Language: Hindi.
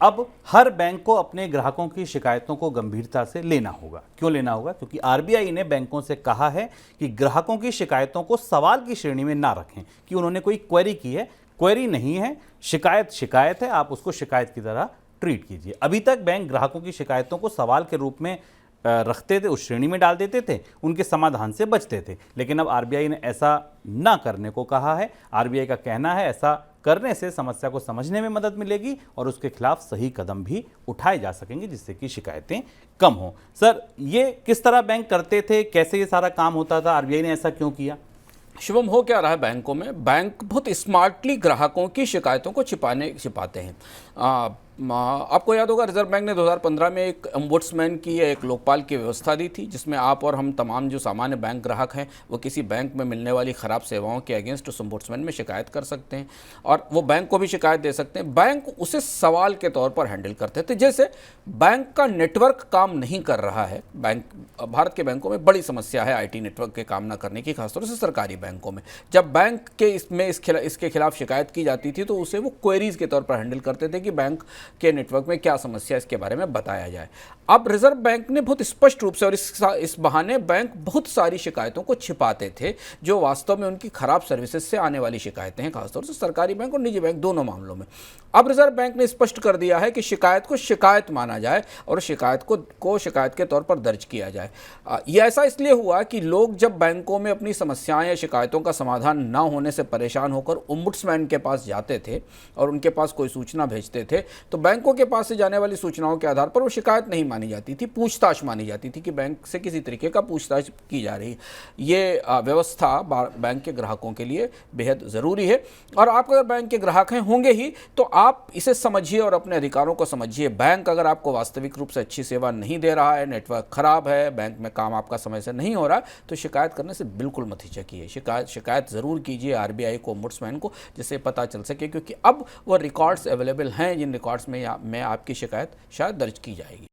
अब हर बैंक को अपने ग्राहकों की शिकायतों को गंभीरता से लेना होगा। क्यों लेना होगा? क्योंकि आरबीआई ने बैंकों से कहा है कि ग्राहकों की शिकायतों को सवाल की श्रेणी में ना रखें कि उन्होंने कोई क्वेरी की है। क्वेरी नहीं है, शिकायत शिकायत है, आप उसको शिकायत की तरह ट्रीट कीजिए। अभी तक बैंक ग्राहकों की शिकायतों को सवाल के रूप में रखते थे, उस श्रेणी में डाल देते थे, उनके समाधान से बचते थे। लेकिन अब आरबीआई ने ऐसा ना करने को कहा है। आरबीआई का कहना है ऐसा करने से समस्या को समझने में मदद मिलेगी और उसके खिलाफ सही कदम भी उठाए जा सकेंगे जिससे कि शिकायतें कम हो। सर, ये किस तरह बैंक करते थे, कैसे ये सारा काम होता था, आरबीआई ने ऐसा क्यों किया? शुभम, हो क्या रहा है बैंकों में, बैंक बहुत स्मार्टली ग्राहकों की शिकायतों को छिपाते हैं। आपको याद होगा रिजर्व बैंक ने 2015 में एक ओम्बुड्समैन की या एक लोकपाल की व्यवस्था दी थी, जिसमें आप और हम तमाम जो सामान्य बैंक ग्राहक हैं वो किसी बैंक में मिलने वाली ख़राब सेवाओं के अगेंस्ट उस ओम्बुड्समैन में शिकायत कर सकते हैं और वो बैंक को भी शिकायत दे सकते हैं। बैंक उसे सवाल के तौर पर हैंडल करते थे। जैसे बैंक का नेटवर्क काम नहीं कर रहा है, भारत के बैंकों में बड़ी समस्या है आईटी नेटवर्क के काम ना करने की, खासतौर से सरकारी बैंकों में। जब बैंक के इसके खिलाफ शिकायत की जाती थी तो उसे वो क्वेरीज के तौर पर हैंडल करते थे कि बैंक के नेटवर्क में क्या समस्या है, इसके बारे में बताया जाए। अब रिजर्व बैंक ने बहुत स्पष्ट रूप से और इस बहाने बैंक बहुत सारी शिकायतों को छिपाते थे जो वास्तव में उनकी खराब सर्विसेज से आने वाली शिकायतें हैं, खासतौर से सरकारी बैंक और निजी बैंक दोनों मामलों में। अब रिजर्व बैंक ने स्पष्ट कर दिया है कि शिकायत को शिकायत माना जाए और शिकायत को शिकायत के तौर पर दर्ज किया जाए। यह ऐसा इसलिए हुआ कि लोग जब बैंकों में अपनी समस्याएं या शिकायतों का समाधान ना होने से परेशान होकर ओम्बुड्समैन के पास जाते थे और उनके पास कोई सूचना भेजते थे तो बैंकों के पास से जाने वाली सूचनाओं के आधार पर वो शिकायत नहीं मानी जाती थी, पूछताछ मानी जाती थी कि बैंक से किसी तरीके का पूछताछ की जा रही है। ये व्यवस्था बैंक के ग्राहकों के लिए बेहद ज़रूरी है और आप अगर बैंक के ग्राहक हैं होंगे ही तो आप इसे समझिए और अपने अधिकारों को समझिए। बैंक अगर आपको वास्तविक रूप से अच्छी सेवा नहीं दे रहा है, नेटवर्क खराब है, बैंक में काम आपका समय से नहीं हो रहा, तो शिकायत करने से बिल्कुल मत हिचकिए। शिकायत ज़रूर कीजिए आरबीआई को, ओम्बुड्समैन को, जिससे पता चल सके, क्योंकि अब वो रिकॉर्ड्स अवेलेबल हैं जिन रिकॉर्ड्स में आपकी शिकायत शायद दर्ज की जाएगी।